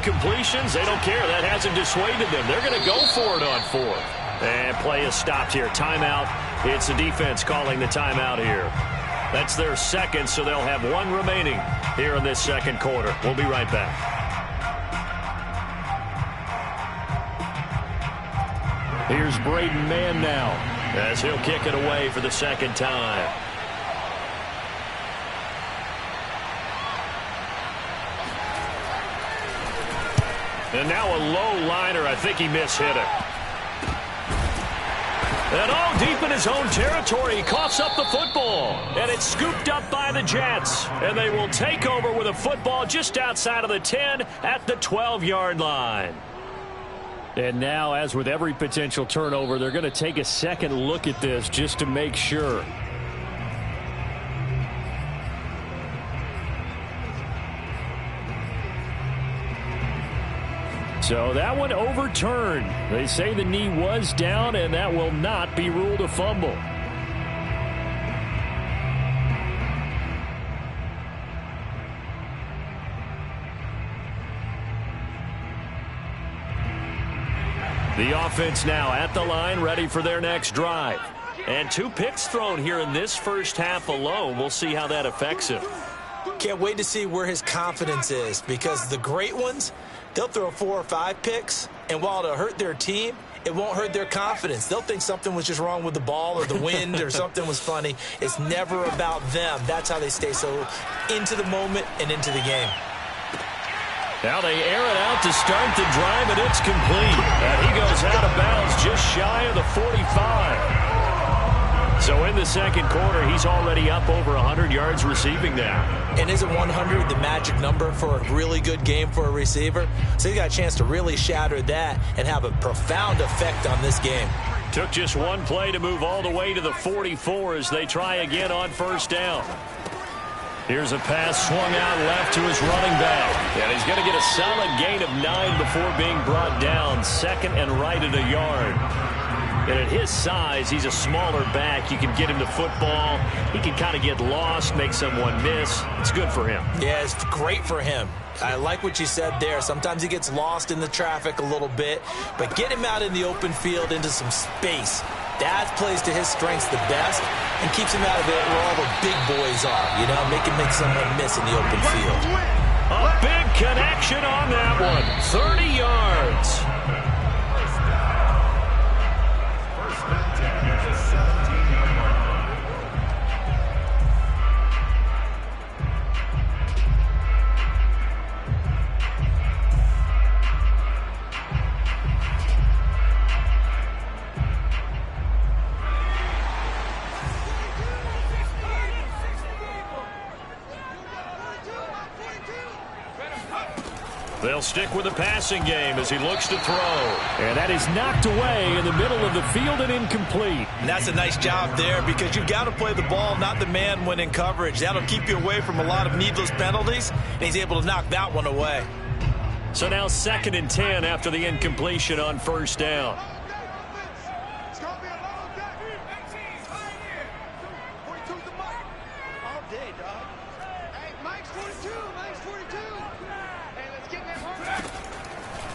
incompletions, they don't care. That hasn't dissuaded them. They're going to go for it on fourth. And play is stopped here. Timeout. It's the defense calling the timeout here. That's their second, so they'll have one remaining here in this second quarter. We'll be right back. Here's Braden Mann now as he'll kick it away for the second time. And now a low liner. I think he mishit it. And all deep in his own territory, he coughs up the football. And it's scooped up by the Jets. And they will take over with a football just outside of the 10 at the 12-yard line. And now, as with every potential turnover, they're going to take a second look at this just to make sure. So that one overturned. They say the knee was down, and that will not be ruled a fumble. The offense now at the line, ready for their next drive. And 2 picks thrown here in this first half alone. We'll see how that affects him. Can't wait to see where his confidence is, because the great ones, they'll throw 4 or 5 picks, and while it'll hurt their team, it won't hurt their confidence. They'll think something was just wrong with the ball or the wind or something was funny. It's never about them. That's how they stay so into the moment and into the game. Now they air it out to start the drive, and it's complete. And he goes out of bounds just shy of the 45. So in the second quarter, he's already up over 100 yards receiving now. And isn't 100 the magic number for a really good game for a receiver? So he got a chance to really shatter that and have a profound effect on this game. Took just one play to move all the way to the 44 as they try again on first down. Here's a pass swung out left to his running back. And he's going to get a solid gain of 9 before being brought down. Second and right at a yard. And at his size, he's a smaller back. You can get him to football. He can kind of get lost, make someone miss. It's good for him. Yeah, it's great for him. I like what you said there. Sometimes he gets lost in the traffic a little bit. But get him out in the open field into some space. That plays to his strengths the best and keeps him out of it where all the big boys are. You know, make someone miss in the open field. A big connection on that one. 30 yards. They'll stick with the passing game as he looks to throw. And that is knocked away in the middle of the field and incomplete. And that's a nice job there, because you've got to play the ball, not the man when in coverage. That'll keep you away from a lot of needless penalties, and he's able to knock that one away. So now 2nd and 10 after the incompletion on first down.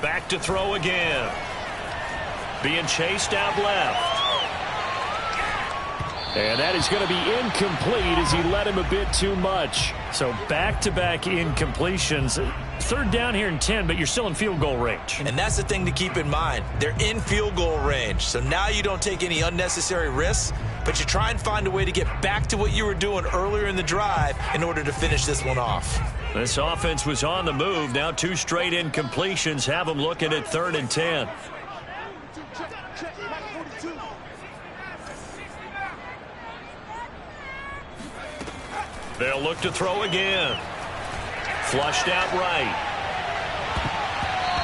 Back to throw again. Being chased out left. And that is going to be incomplete as he led him a bit too much. So back-to-back incompletions. 3rd down here and 10, but you're still in field goal range. And that's the thing to keep in mind. They're in field goal range. So now you don't take any unnecessary risks, but you try and find a way to get back to what you were doing earlier in the drive in order to finish this one off. This offense was on the move. Now 2 straight incompletions have them looking at 3rd and 10. They'll look to throw again. Flushed out right.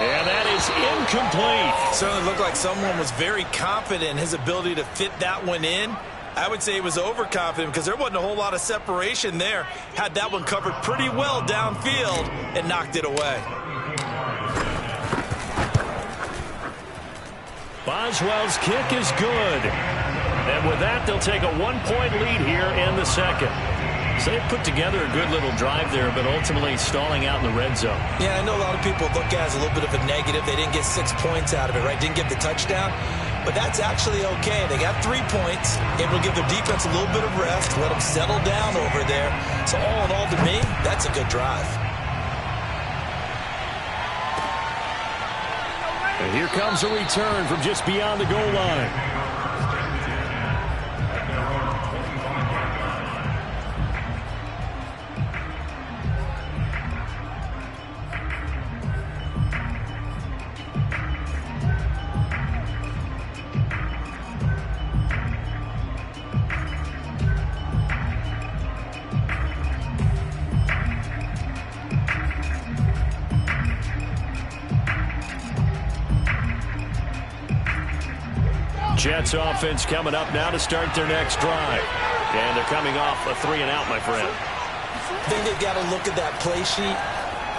And that is incomplete. Certainly looked like someone was very confident in his ability to fit that one in. I would say he was overconfident because there wasn't a whole lot of separation there. Had that one covered pretty well downfield and knocked it away. Boswell's kick is good. And with that, they'll take a 1-point lead here in the second. So they put together a good little drive there, but ultimately stalling out in the red zone. Yeah, I know a lot of people look at it as a little bit of a negative. They didn't get 6 points out of it, right? Didn't get the touchdown. But that's actually okay. They got 3 points. Able to give their defense a little bit of rest, let them settle down over there. So all in all, to me, that's a good drive. And here comes a return from just beyond the goal line. Jets offense coming up now to start their next drive. And they're coming off a 3-and-out, my friend. I think they've got to look at that play sheet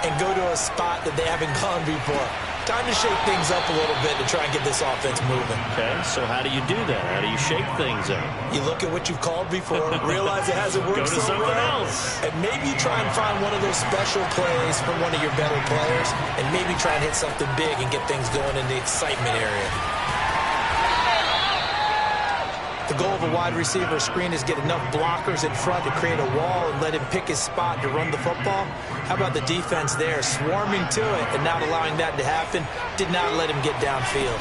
and go to a spot that they haven't gone before. Time to shake things up a little bit to try and get this offense moving. Okay, so how do you do that? How do you shake things up? You look at what you've called before, realize it hasn't worked so well. Go to something else. And maybe you try and find one of those special plays from one of your better players, and maybe try and hit something big and get things going in the excitement area. The goal of a wide receiver screen is get enough blockers in front to create a wall and let him pick his spot to run the football. How about the defense there, swarming to it and not allowing that to happen? Did not let him get downfield.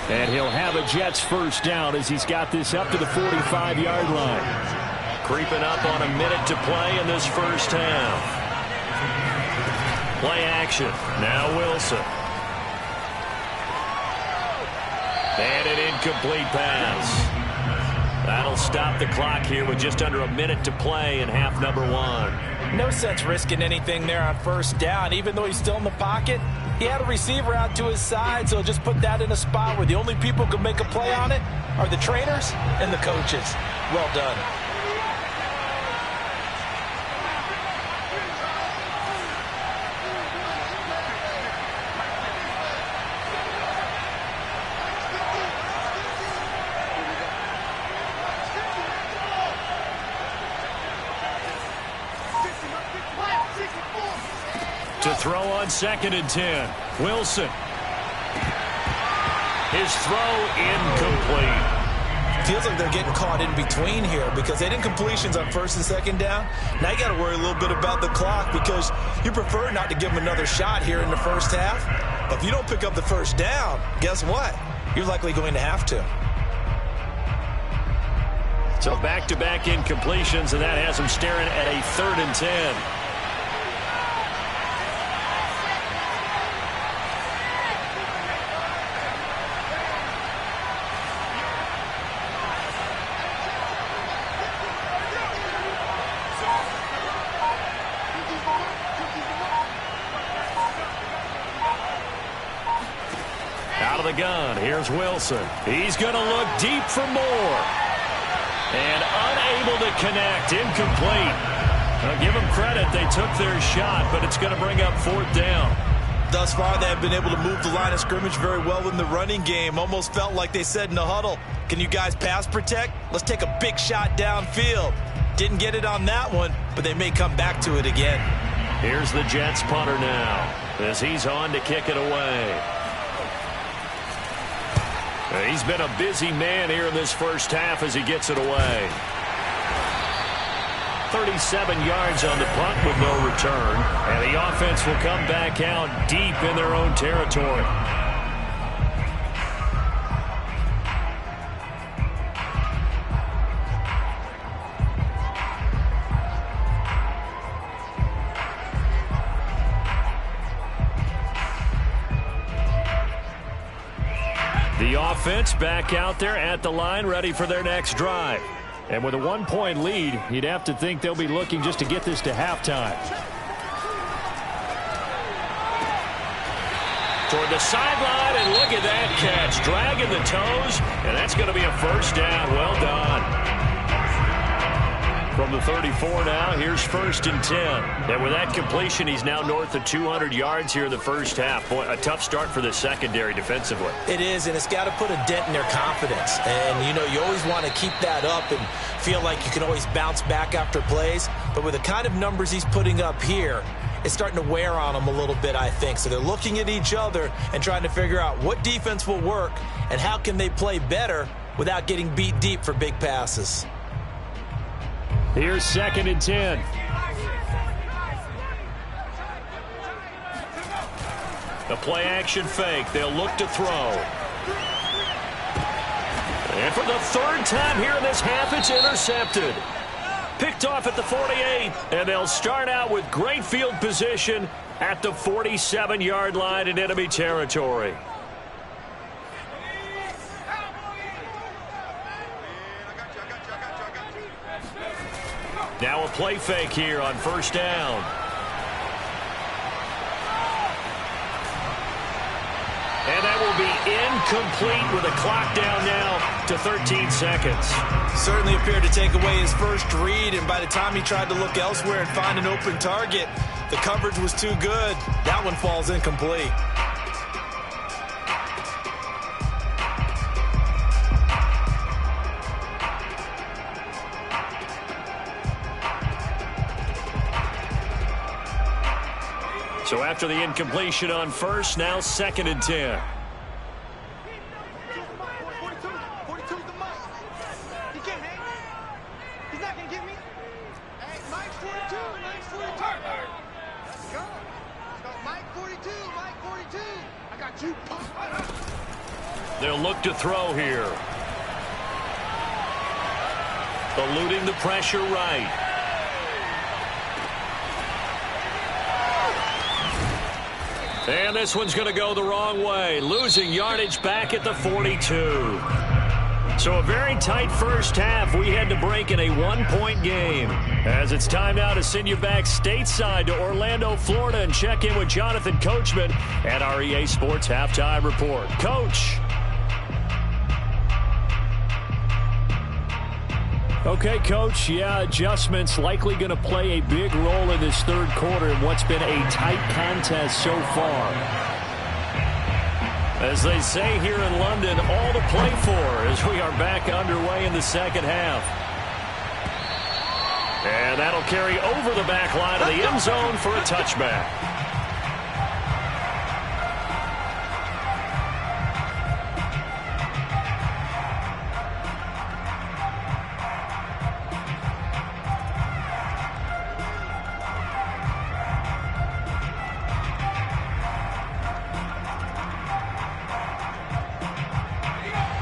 And he'll have a Jets first down as he's got this up to the 45-yard line. Creeping up on a minute to play in this first half. Play action. Now Wilson. And an incomplete pass. That'll stop the clock here with just under a minute to play in half number 1. No sense risking anything there on first down. Even though he's still in the pocket, he had a receiver out to his side, so just put that in a spot where the only people who can make a play on it are the trainers and the coaches. Well done. To throw on 2nd and 10. Wilson. His throw incomplete. Feels like they're getting caught in between here because they didn't completions on 1st and 2nd down. Now you got to worry a little bit about the clock because you prefer not to give them another shot here in the first half. But if you don't pick up the first down, guess what? You're likely going to have to. So back-to-back incompletions, and that has them staring at a 3rd and 10. Out of the gun, here's Wilson. He's going to look deep for more. And unable to connect, incomplete. I'll give them credit, they took their shot, but it's going to bring up 4th down. Thus far, they have been able to move the line of scrimmage very well in the running game. Almost felt like they said in the huddle, can you guys pass protect? Let's take a big shot downfield. Didn't get it on that one, but they may come back to it again. Here's the Jets punter now as he's on to kick it away. He's been a busy man here in this first half as he gets it away. 37 yards on the punt with no return. And the offense will come back out deep in their own territory. The offense back out there at the line, ready for their next drive. And with a 1-point lead, you'd have to think they'll be looking just to get this to halftime. Toward the sideline, and look at that catch. Dragging the toes, and that's going to be a first down. Well done. From the 34 now, here's 1st and 10. And with that completion, he's now north of 200 yards here in the first half. Boy, a tough start for the secondary defensively. It is, and it's got to put a dent in their confidence. And, you know, you always want to keep that up and feel like you can always bounce back after plays. But with the kind of numbers he's putting up here, it's starting to wear on them a little bit, I think. So they're looking at each other and trying to figure out what defense will work and how can they play better without getting beat deep for big passes. Here's 2nd and 10. The play action fake. They'll look to throw. And for the 3rd time here in this half, it's intercepted. Picked off at the 48. And they'll start out with great field position at the 47-yard line in enemy territory. Now a play fake here on 1st down. And that will be incomplete with a clock down now to 13 seconds. Certainly appeared to take away his first read, and by the time he tried to look elsewhere and find an open target, the coverage was too good. That one falls incomplete. So after the incompletion on 1st, now 2nd and 10. They'll look to throw here. Eluding the pressure right. And this one's going to go the wrong way, losing yardage back at the 42. So a very tight first half. We had to break in a one-point game. As it's time now to send you back stateside to Orlando, Florida, and check in with Jonathan Coachman at our EA Sports Halftime Report. Coach. Okay, Coach, yeah, adjustments likely going to play a big role in this 3rd quarter in what's been a tight contest so far. As they say here in London, all to play for as we are back underway in the 2nd half. And that'll carry over the back line of the end zone for a touchback.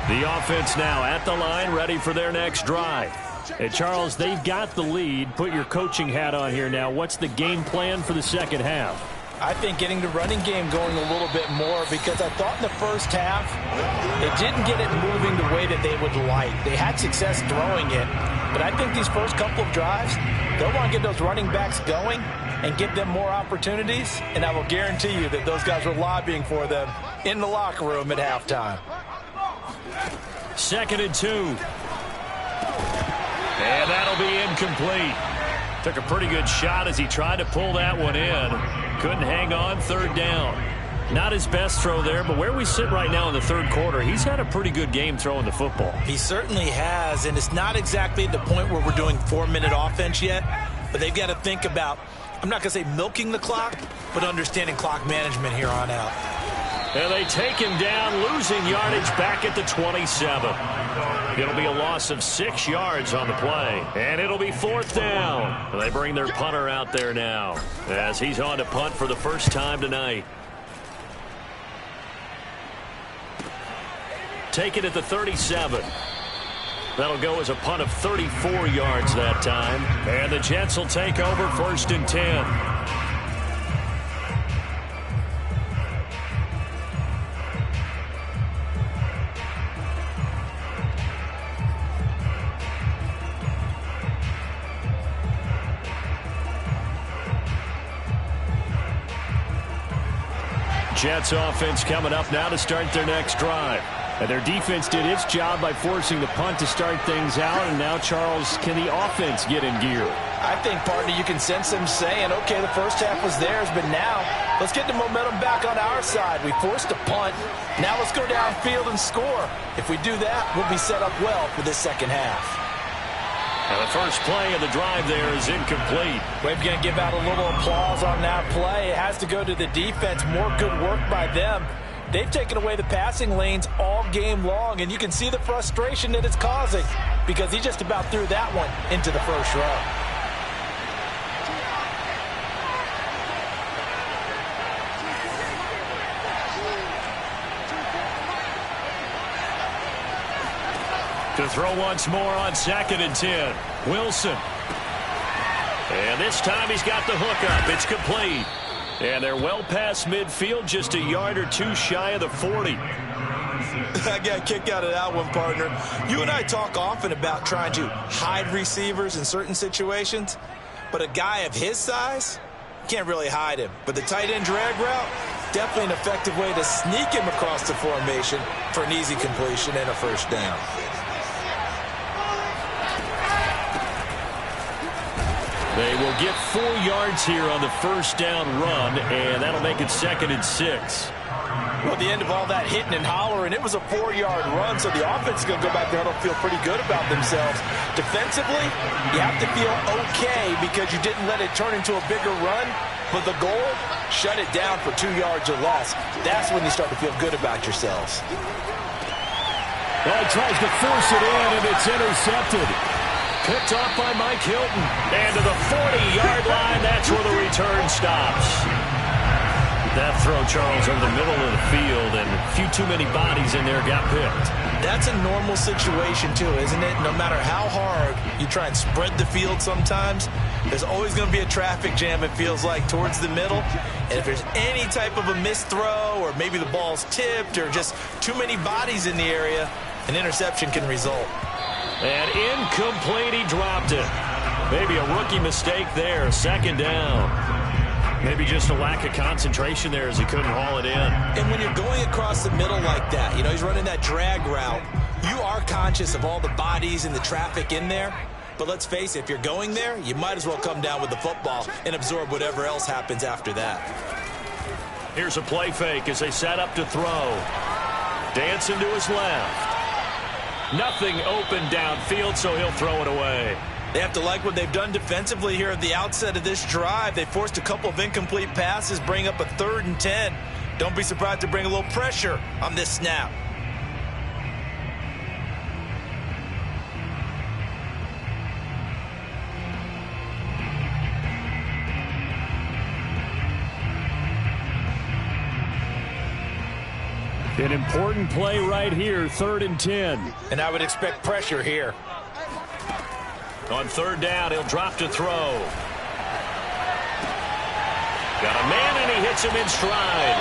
The offense now at the line, ready for their next drive. Hey, Charles, they've got the lead. Put your coaching hat on here now. What's the game plan for the 2nd half? I think getting the running game going a little bit more, because I thought in the first half they didn't get it moving the way that they would like. They had success throwing it, but I think these first couple of drives, they'll want to get those running backs going and give them more opportunities, and I will guarantee you that those guys were lobbying for them in the locker room at halftime. 2nd and 2. And that'll be incomplete. Took a pretty good shot as he tried to pull that one in. Couldn't hang on. 3rd down. Not his best throw there, but where we sit right now in the 3rd quarter, he's had a pretty good game throwing the football. He certainly has, and it's not exactly at the point where we're doing 4-minute offense yet, but they've got to think about, I'm not going to say milking the clock, but understanding clock management here on out. And they take him down, losing yardage back at the 27. It'll be a loss of 6 yards on the play. And it'll be 4th down. And they bring their punter out there now as he's on to punt for the first time tonight. Take it at the 37. That'll go as a punt of 34 yards that time. And the Jets will take over 1st and 10. Jets offense coming up now to start their next drive. And their defense did its job by forcing the punt to start things out. And now, Charles, can the offense get in gear? I think, partner, you can sense them saying, okay, the first half was theirs, but now let's get the momentum back on our side. We forced a punt. Now let's go downfield and score. If we do that, we'll be set up well for this second half. And the first play of the drive there is incomplete. We're going to give out a little applause on that play. It has to go to the defense. More good work by them. They've taken away the passing lanes all game long, and you can see the frustration that it's causing because he just about threw that one into the first row. To throw once more on 2nd and 10. Wilson. And this time he's got the hook up. It's complete. And they're well past midfield, just a yard or two shy of the 40. I got a kick out of that one, partner. You and I talk often about trying to hide receivers in certain situations, but a guy of his size, can't really hide him. But the tight end drag route, definitely an effective way to sneak him across the formation for an easy completion and a first down. They will get 4 yards here on the first down run, and that'll make it 2nd and 6. Well, at the end of all that hitting and hollering, it was a 4-yard run, so the offense is going to go back there and feel pretty good about themselves. Defensively, you have to feel okay because you didn't let it turn into a bigger run, but the goal, shut it down for 2 yards or less. That's when you start to feel good about yourselves. Well, he tries to force it in, and it's intercepted. Picked off by Mike Hilton. And to the 40-yard line, that's where the return stops. That throw, Charles, over the middle of the field, and a few too many bodies in there got picked. That's a normal situation, too, isn't it? No matter how hard you try and spread the field sometimes, there's always going to be a traffic jam, it feels like, towards the middle. And if there's any type of a missed throw, or maybe the ball's tipped, or just too many bodies in the area, an interception can result. And incomplete, he dropped it. Maybe a rookie mistake there, 2nd down. Maybe just a lack of concentration there as he couldn't haul it in. And when you're going across the middle like that, you know, he's running that drag route, you are conscious of all the bodies and the traffic in there. But let's face it, if you're going there, you might as well come down with the football and absorb whatever else happens after that. Here's a play fake as they set up to throw. Dancing to his left. Nothing open downfield, so he'll throw it away. They have to like what they've done defensively here at the outset of this drive. They forced a couple of incomplete passes, bring up a 3rd and 10. Don't be surprised to bring a little pressure on this snap. An important play right here, 3rd and 10. And I would expect pressure here. On 3rd down, he'll drop to throw. Got a man, and he hits him in stride.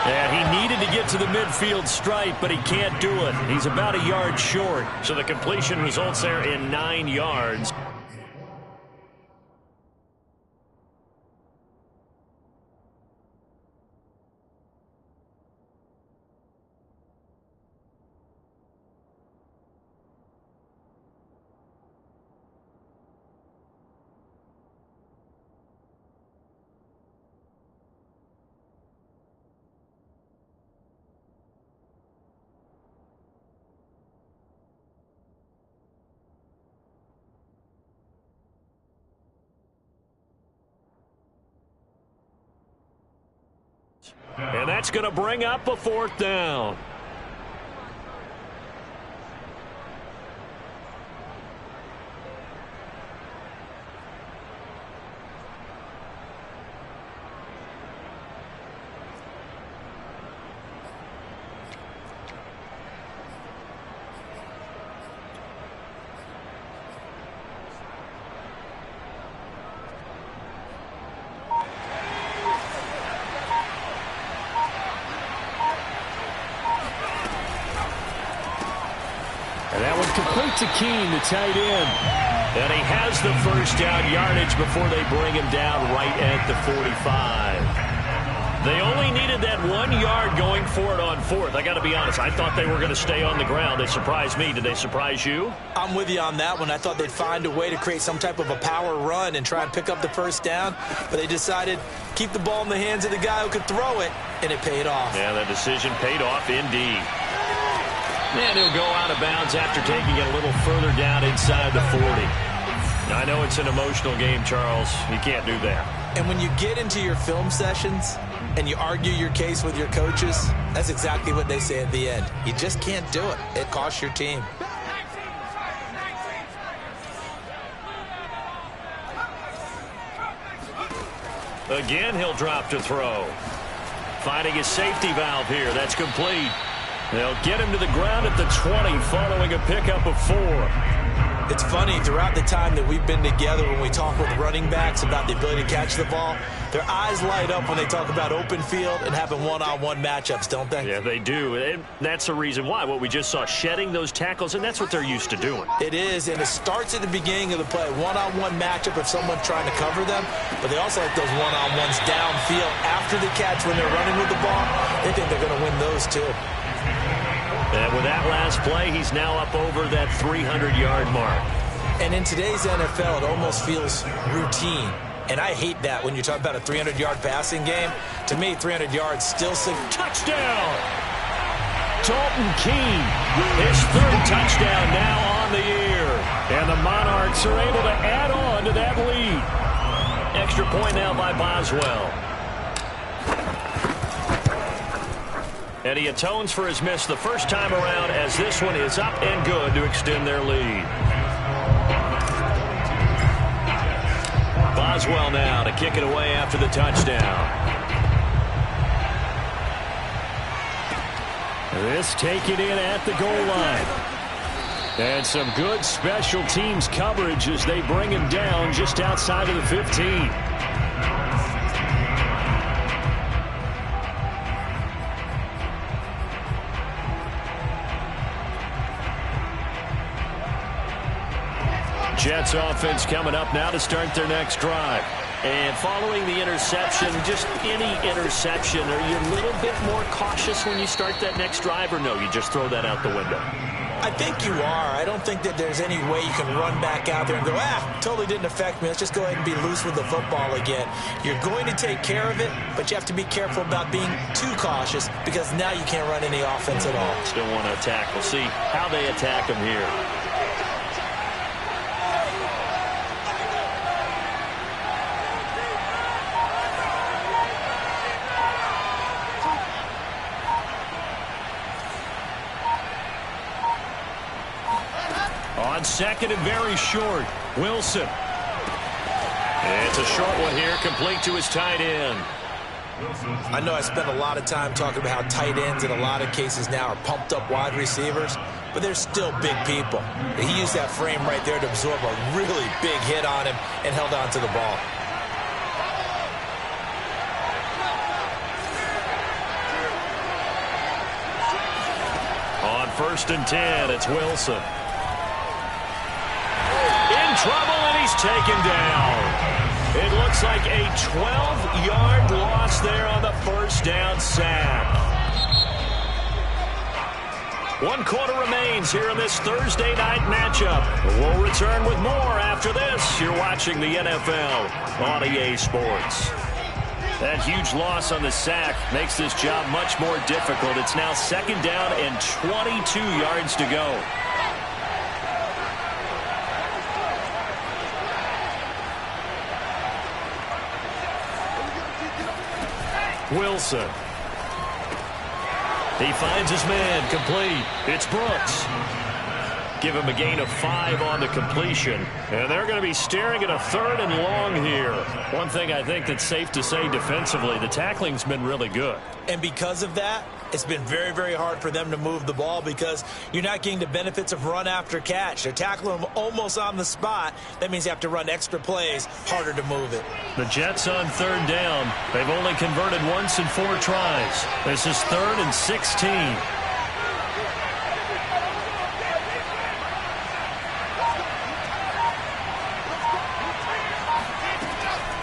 And he needed to get to the midfield stripe, but he can't do it. He's about a yard short. So the completion results there in 9 yards. And that's going to bring up a 4th down. And that one complete to Keene, the tight end. And he has the first down yardage before they bring him down right at the 45. They only needed that 1 yard going for it on fourth. I got to be honest, I thought they were going to stay on the ground. They surprised me. Did they surprise you? I'm with you on that one. I thought they'd find a way to create some type of a power run and try and pick up the first down, but they decided keep the ball in the hands of the guy who could throw it, and it paid off. Yeah, that decision paid off indeed. And he'll go out of bounds after taking it a little further down inside the 40. I know it's an emotional game, Charles. You can't do that. And when you get into your film sessions and you argue your case with your coaches, that's exactly what they say at the end. You just can't do it. It costs your team. Again, he'll drop to throw. Finding his safety valve here. That's complete. They'll get him to the ground at the 20 following a pickup of 4. It's funny, throughout the time that we've been together, when we talk with running backs about the ability to catch the ball, their eyes light up when they talk about open field and having one-on-one matchups, don't they? Yeah, they do. And that's the reason why. What we just saw, shedding those tackles, and that's what they're used to doing. It is, and it starts at the beginning of the play. One-on-one matchup if someone's trying to cover them, but they also like those one-on-ones downfield after the catch when they're running with the ball. They think they're going to win those too. And with that last play, he's now up over that 300-yard mark. And in today's NFL, it almost feels routine. And I hate that when you talk about a 300-yard passing game. To me, 300 yards still touchdown! Dalton Keene, his third touchdown now on the year. And the Monarchs are able to add on to that lead. Extra point now by Boswell. And he atones for his miss the first time around as this one is up and good to extend their lead. Boswell now to kick it away after the touchdown. This taken in at the goal line. And some good special teams coverage as they bring him down just outside of the 15. Jets offense coming up now to start their next drive. And following the interception, just any interception, are you a little bit more cautious when you start that next drive, or no, you just throw that out the window? I think you are. I don't think that there's any way you can run back out there and go, totally didn't affect me. Let's just go ahead and be loose with the football again. You're going to take care of it, but you have to be careful about being too cautious because now you can't run any offense at all. Still want to attack. We'll see how they attack him here. On second and very short, Wilson. It's a short one here, complete to his tight end. I know I spent a lot of time talking about how tight ends in a lot of cases now are pumped up wide receivers, but they're still big people. He used that frame right there to absorb a really big hit on him and held on to the ball. On 1st and 10, it's Wilson. Trouble, and he's taken down. It looks like a 12-yard loss there on the first down sack. 1 quarter remains here in this Thursday night matchup. We'll return with more after this. You're watching the NFL on EA Sports. That huge loss on the sack makes this job much more difficult. It's now 2nd down and 22 yards to go. Wilson. He finds his man, complete. It's Brooks. Give him a gain of 5 on the completion. And they're going to be staring at a 3rd and long here. One thing I think that's safe to say defensively, the tackling's been really good. And because of that, it's been very, very hard for them to move the ball because you're not getting the benefits of run after catch. They're tackling them almost on the spot. That means you have to run extra plays, harder to move it. The Jets on 3rd down. They've only converted once in 4 tries. This is 3rd and 16.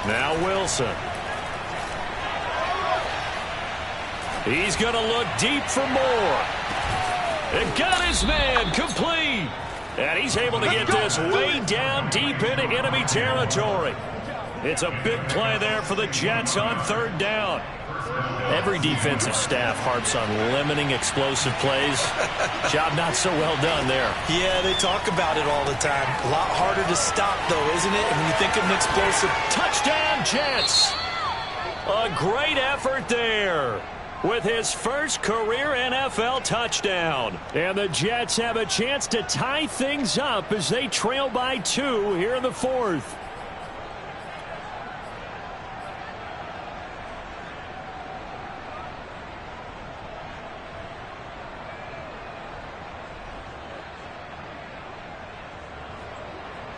Now Wilson. He's going to look deep for more. And got his man complete. And he's able to get this way down deep into enemy territory. It's a big play there for the Jets on third down. Every defensive staff harps on limiting explosive plays. Job not so well done there. Yeah, they talk about it all the time. A lot harder to stop, though, isn't it? And when you think of an explosive... Touchdown, Jets! A great effort there with his first career NFL touchdown. And the Jets have a chance to tie things up as they trail by 2 here in the fourth.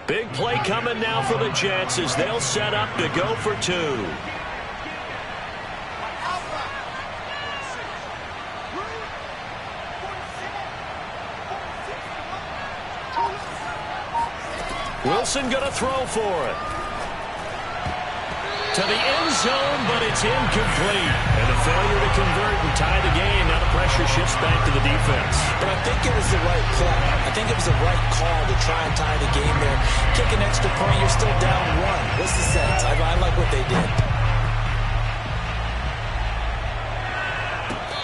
Big play coming now for the Jets as they'll set up to go for 2. Wilson going to throw for it. To the end zone, but it's incomplete. And a failure to convert and tie the game. Now the pressure shifts back to the defense. But I think it was the right play. I think it was the right call to try and tie the game there. Kick an extra point, you're still down 1. What's the sense? I like what they did.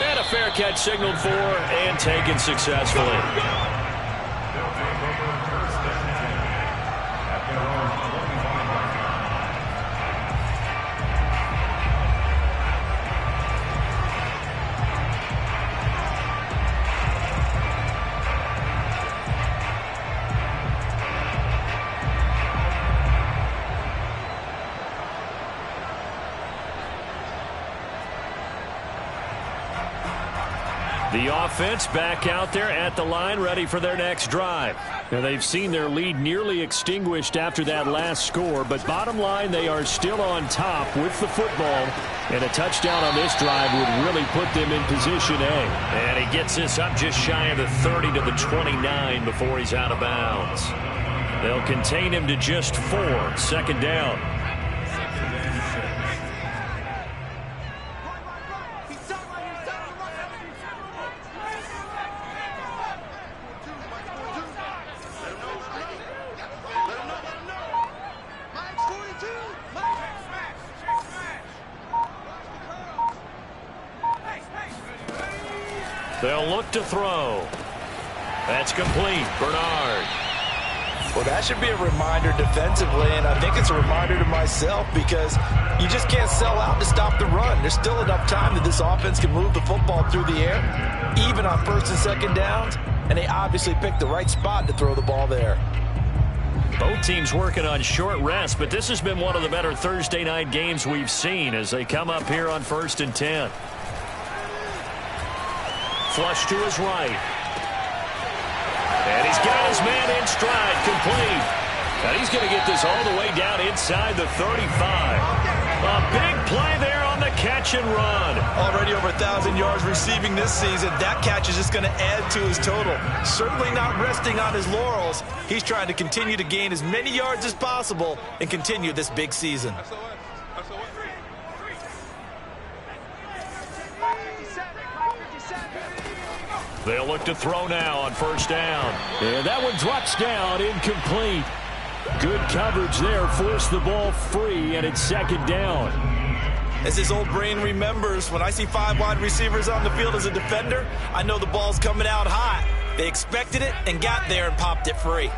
And a fair catch signaled for and taken successfully. The offense back out there at the line, ready for their next drive. Now, they've seen their lead nearly extinguished after that last score, but bottom line, they are still on top with the football, and a touchdown on this drive would really put them in position A. And he gets this up just shy of the 30 to the 29 before he's out of bounds. They'll contain him to just 4, second down. They'll look to throw. That's complete. Bernard. Well, that should be a reminder defensively, and I think it's a reminder to myself because you just can't sell out to stop the run. There's still enough time that this offense can move the football through the air, even on first and second downs, and they obviously picked the right spot to throw the ball there. Both teams working on short rest, but this has been one of the better Thursday night games we've seen as they come up here on 1st and 10. Flush to his right. And he's got his man in stride, complete. And he's going to get this all the way down inside the 35. A big play there on the catch and run. Already over 1,000 yards receiving this season. That catch is just going to add to his total. Certainly not resting on his laurels. He's trying to continue to gain as many yards as possible and continue this big season. They'll look to throw now on first down. And that one drops down, incomplete. Good coverage there, forced the ball free, and it's second down. As his old brain remembers, when I see 5 wide receivers on the field as a defender, I know the ball's coming out hot. They expected it and got there and popped it free.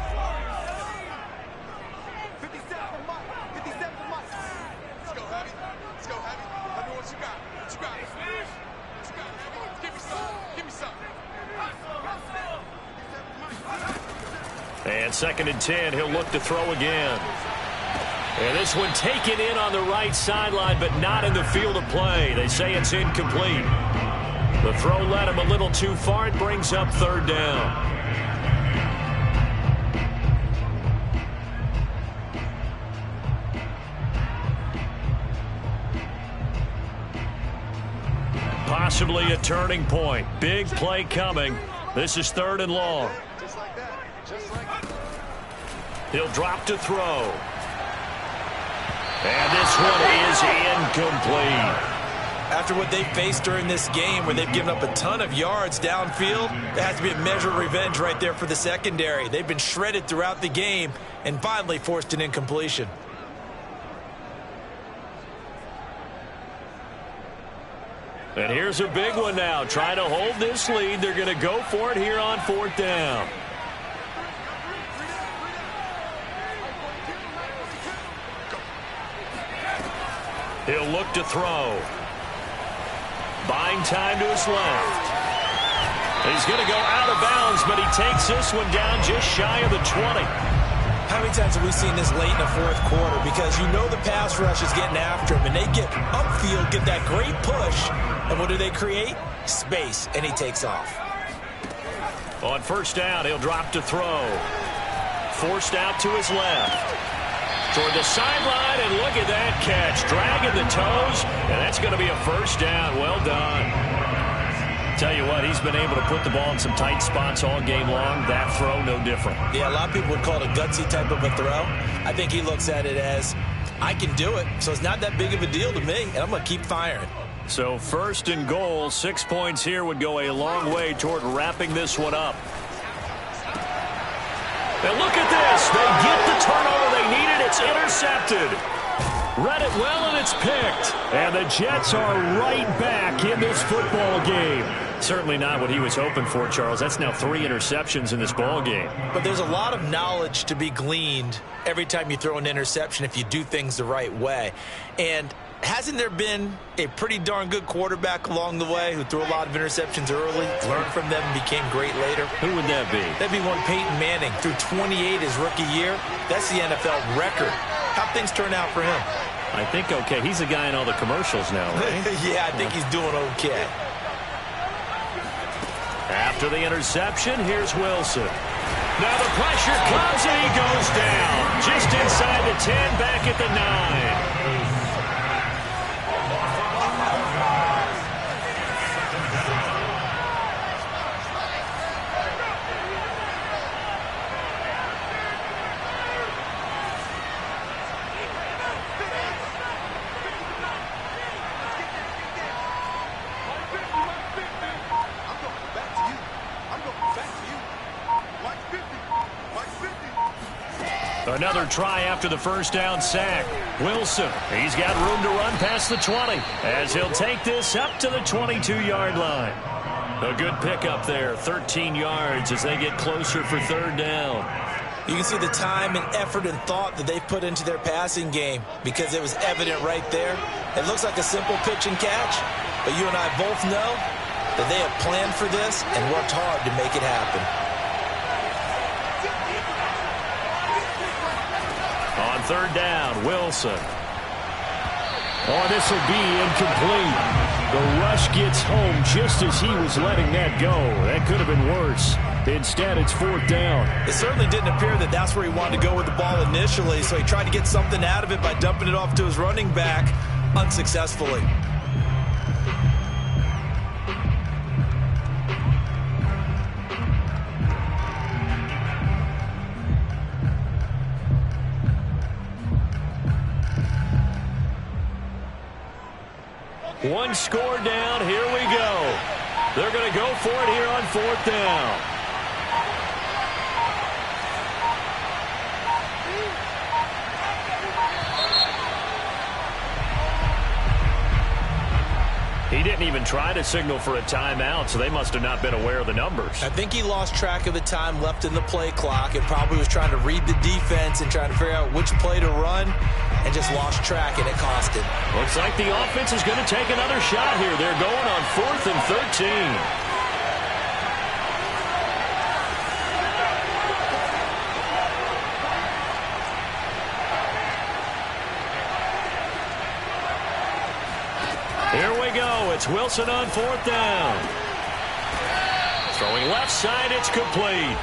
And 2nd and 10, he'll look to throw again. And this one taken in on the right sideline, but not in the field of play. They say it's incomplete. The throw led him a little too far. It brings up 3rd down. Possibly a turning point. Big play coming. This is 3rd and long. He'll drop to throw. And this one is incomplete. After what they faced during this game where they've given up a ton of yards downfield, there has to be a measure of revenge right there for the secondary. They've been shredded throughout the game and finally forced an incompletion. And here's a big one now. Trying to hold this lead. They're going to go for it here on 4th down. He'll look to throw. Buying time to his left. He's going to go out of bounds, but he takes this one down just shy of the 20. How many times have we seen this late in the 4th quarter? Because you know the pass rush is getting after him, and they get upfield, get that great push, and what do they create? Space, and he takes off. On 1st down, he'll drop to throw. Forced out to his left. Toward the sideline, and look at that catch. Dragging the toes, and that's going to be a 1st down. Well done. Tell you what, he's been able to put the ball in some tight spots all game long. That throw, no different. Yeah, a lot of people would call it a gutsy type of a throw. I think he looks at it as, I can do it, so it's not that big of a deal to me, and I'm going to keep firing. So 1st and goal, 6 points here would go a long way toward wrapping this one up. And look at this. They get the turnover they needed. It's intercepted. Read it well, and it's picked. And the Jets are right back in this football game. Certainly not what he was hoping for, Charles. That's now 3 interceptions in this ball game. But there's a lot of knowledge to be gleaned every time you throw an interception if you do things the right way. And hasn't there been a pretty darn good quarterback along the way who threw a lot of interceptions early, learned from them, and became great later? Who would that be? That'd be one Peyton Manning. Threw 28 his rookie year. That's the NFL record. How'd things turn out for him? I think okay. He's a guy in all the commercials now, right? Yeah, I think he's doing okay. After the interception, here's Wilson. Now the pressure comes, and he goes down. Just inside the 10, back at the 9. Another try after the 1st down sack. Wilson, he's got room to run past the 20 as he'll take this up to the 22-yard line. A good pickup there, 13 yards as they get closer for 3rd down. You can see the time and effort and thought that they've put into their passing game because it was evident right there. It looks like a simple pitch and catch, but you and I both know that they have planned for this and worked hard to make it happen. On 3rd down, Wilson. Oh, this will be incomplete. The rush gets home just as he was letting that go. That could have been worse. Instead, it's 4th down. It certainly didn't appear that that's where he wanted to go with the ball initially, so he tried to get something out of it by dumping it off to his running back unsuccessfully. One score down. Here we go. They're going to go for it here on 4th down. He didn't even try to signal for a timeout, so they must have not been aware of the numbers. I think he lost track of the time left in the play clock and probably was trying to read the defense and trying to figure out which play to run and just lost track, and it cost him. Looks like the offense is going to take another shot here. They're going on 4th and 13. Here we go. It's Wilson on 4th down. Throwing left side, it's complete.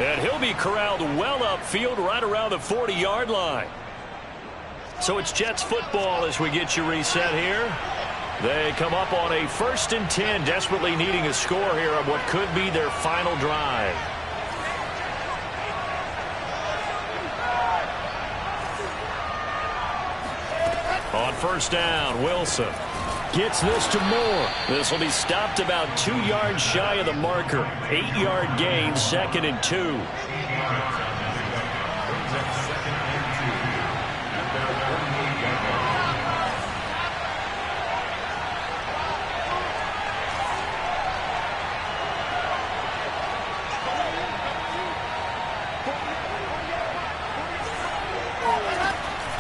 And he'll be corralled well upfield right around the 40-yard line. So it's Jets football as we get you reset here. They come up on a 1st and 10, desperately needing a score here on what could be their final drive. On 1st down, Wilson. Gets this to Moore. This will be stopped about 2 yards shy of the marker. 8-yard gain, 2nd and 2.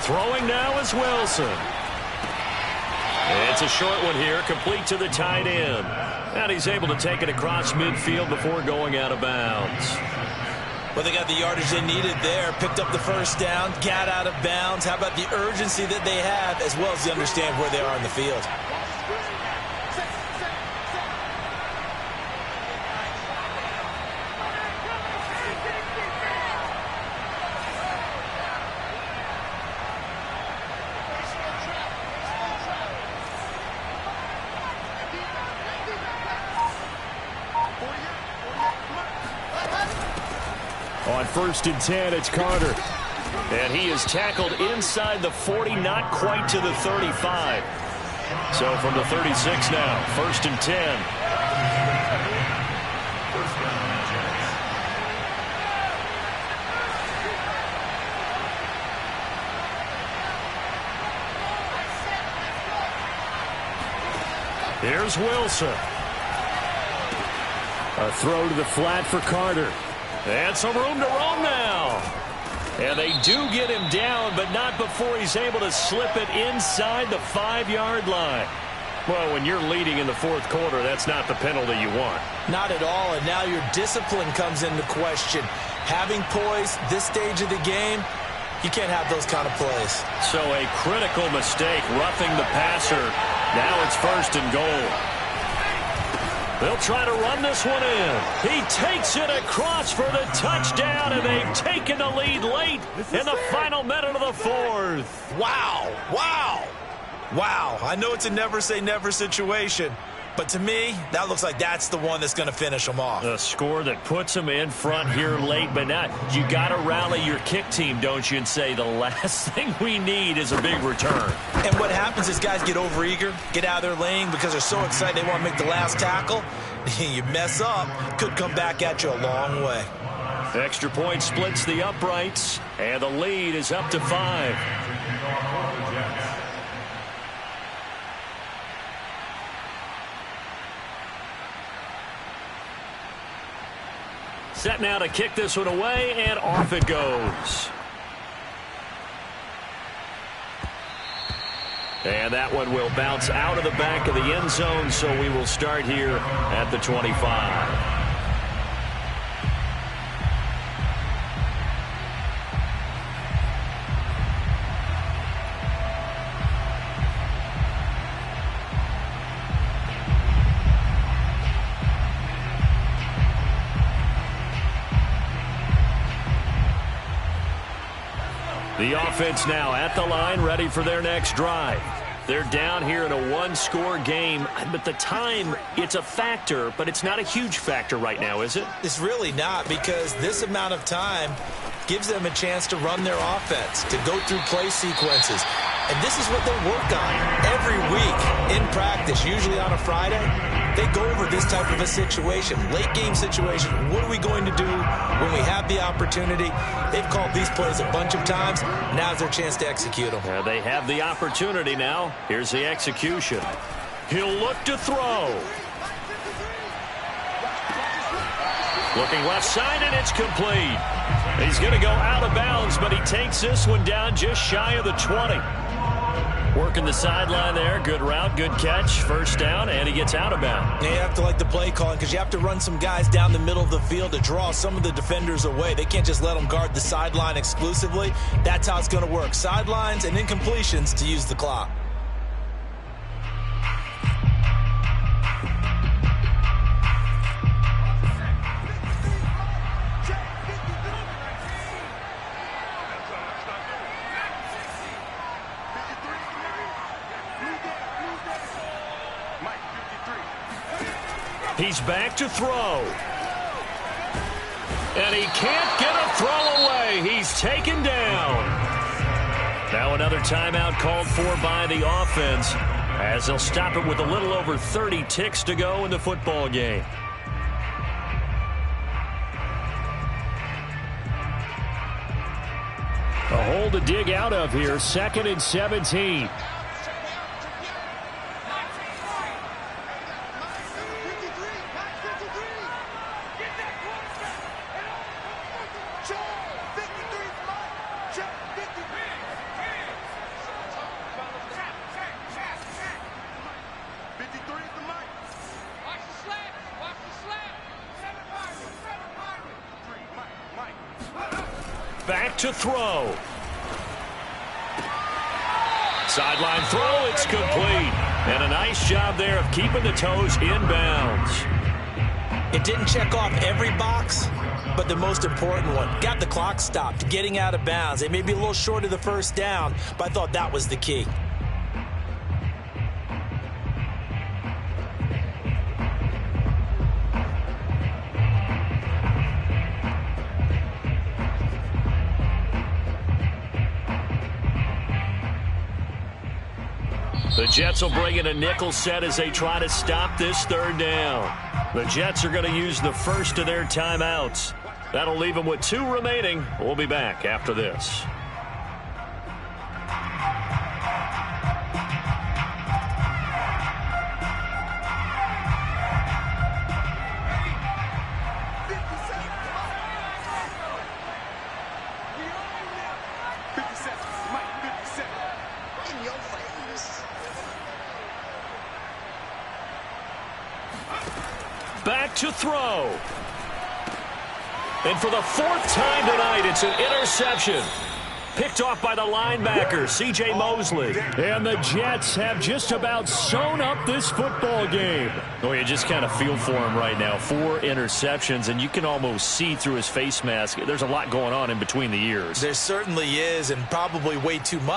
Throwing now is Wilson. It's a short one here, complete to the tight end. And he's able to take it across midfield before going out of bounds. Well, they got the yardage they needed there, picked up the first down, got out of bounds. How about the urgency that they have, as well as they understand where they are in the field? On 1st and 10, it's Carter. And he is tackled inside the 40, not quite to the 35. So from the 36 now, 1st and 10. Here's Wilson. A throw to the flat for Carter. And some room to roam now. And they do get him down, but not before he's able to slip it inside the 5-yard line. Well, when you're leading in the 4th quarter, that's not the penalty you want. Not at all, and now your discipline comes into question. Having poise this stage of the game, you can't have those kind of plays. So a critical mistake, roughing the passer. Now it's 1st and goal. They'll try to run this one in. He takes it across for the touchdown, and they've taken the lead late in the final minute of the 4th. Wow, wow, wow. I know it's a never-say-never situation, but to me, that looks like that's the one that's going to finish them off. A score that puts them in front here late, but not. You got to rally your kick team, don't you, and say the last thing we need is a big return. And what happens is guys get overeager, get out of their lane because they're so excited they want to make the last tackle. You mess up, could come back at you a long way. Extra point splits the uprights, and the lead is up to 5. Set now to kick this one away, and off it goes. And that one will bounce out of the back of the end zone, so we will start here at the 25. The offense now at the line, ready for their next drive. They're down here in a one-score game, but the time, it's a factor, but it's not a huge factor right now, is it? It's really not, because this amount of time gives them a chance to run their offense, to go through play sequences. And this is what they work on every week in practice, usually on a Friday. They go over this type of a situation, late game situation. What are we going to do when we have the opportunity? They've called these plays a bunch of times. Now's their chance to execute them. They have the opportunity now. Here's the execution. He'll look to throw. Looking left side, and it's complete. He's going to go out of bounds, but he takes this one down just shy of the 20. Working the sideline there. Good route, good catch. First down, and he gets out of bounds. You have to like the play calling because you have to run some guys down the middle of the field to draw some of the defenders away. They can't just let them guard the sideline exclusively. That's how it's going to work. Sidelines and incompletions to use the clock. He's back to throw. And he can't get a throw away. He's taken down. Now another timeout called for by the offense. as they'll stop it with a little over 30 ticks to go in the football game. A hole to dig out of here, 2nd and 17. Back to throw. Sideline throw, it's complete. And a nice job there of keeping the toes in bounds. It didn't check off every box, but the most important one. Got the clock stopped, getting out of bounds. It may be a little short of the first down, but I thought that was the key. The Jets will bring in a nickel set as they try to stop this 3rd down. The Jets are going to use the first of their timeouts. That'll leave them with 2 remaining. We'll be back after this. Back to throw. And for the 4th time tonight, it's an interception. Picked off by the linebacker, C.J. Mosley. And the Jets have just about sewn up this football game. Oh, you just kind of feel for him right now. 4 interceptions, and you can almost see through his face mask. There's a lot going on in between the ears. There certainly is, and probably way too much.